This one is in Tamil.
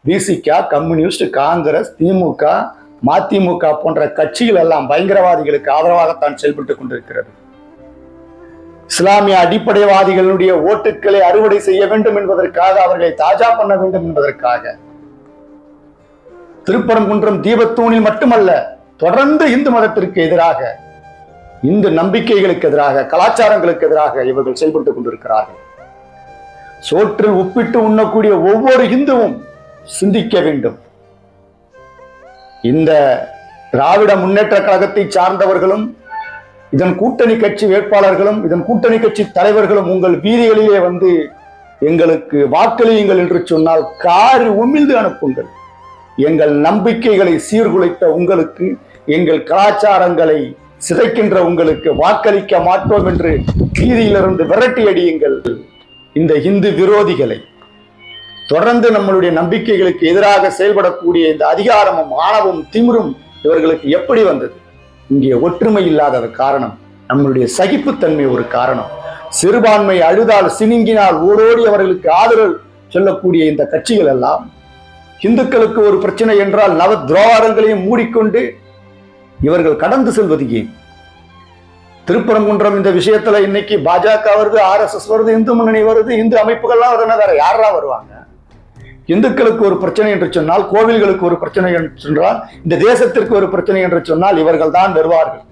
விசிக, கம்யூனிஸ்ட், காங்கிரஸ், திமுக, மதிமுக போன்ற கட்சிகள் எல்லாம் பயங்கரவாதிகளுக்கு ஆதரவாகத்தான் செயல்பட்டுக் கொண்டிருக்கிறது. இஸ்லாமிய அடிப்படைவாதிகளுடைய ஓட்டுக்களை அறுவடை செய்ய வேண்டும் என்பதற்காக, அவர்களை தாஜா பண்ண வேண்டும் என்பதற்காக திருப்பரங்குன்றம் தீபத்தூணில் மட்டுமல்ல, தொடர்ந்து இந்து மதத்திற்கு எதிராக, இந்து நம்பிக்கைகளுக்கு எதிராக, கலாச்சாரங்களுக்கு எதிராக இவர்கள் செயல்பட்டுக் கொண்டிருக்கிறார்கள். சோற்றில் உப்பிட்டு உண்ணக்கூடிய ஒவ்வொரு இந்துவும் சிந்திக்க வேண்டும். இந்த திராவிட முன்னேற்ற கழகத்தை சார்ந்தவர்களும், இதன் கூட்டணி கட்சி வேட்பாளர்களும், இதன் கூட்டணி கட்சி தலைவர்களும் உங்கள் வீதிகளிலே வந்து எங்களுக்கு வாக்களியுங்கள் என்று சொன்னால் காரி உமிழ்ந்து அனுப்புங்கள். எங்கள் நம்பிக்கைகளை சீர்குலைத்த உங்களுக்கு, எங்கள் கலாச்சாரங்களை சிதைக்கின்ற உங்களுக்கு வாக்களிக்க மாட்டோம் என்று வீதியிலிருந்து விரட்டி அடியுங்கள். இந்த இந்து விரோதிகளை, தொடர்ந்து நம்மளுடைய நம்பிக்கைகளுக்கு எதிராக செயல்படக்கூடிய இந்த அதிகாரமும் ஆணவம் திமிரும் இவர்களுக்கு எப்படி வந்தது? இங்கே ஒற்றுமை இல்லாத காரணம், நம்மளுடைய சகிப்புத்தன்மை ஒரு காரணம். சிறுபான்மை அழுதால் சினுங்கினால் ஓடோடி அவர்களுக்கு ஆதரவு சொல்லக்கூடிய இந்த கட்சிகள் எல்லாம் இந்துக்களுக்கு ஒரு பிரச்சனை என்றால் நவ துரோகங்களையும் மூடிக்கொண்டு இவர்கள் கடந்து செல்வது ஏன்? திருப்பரங்குன்றம் இந்த விஷயத்துல இன்னைக்கு பாஜக வருது, RSS வருது, இந்து முன்னணி வருது, இந்து அமைப்புகள்லாம் வருதுன்னா வேற யாரா வருவாங்க? இந்துக்களுக்கு ஒரு பிரச்சனை என்று சொன்னால், கோவில்களுக்கு ஒரு பிரச்சனை என்று சொன்னால், இந்த தேசத்திற்கு ஒரு பிரச்சனை என்று சொன்னால் இவர்கள் தான் வருவார்கள்.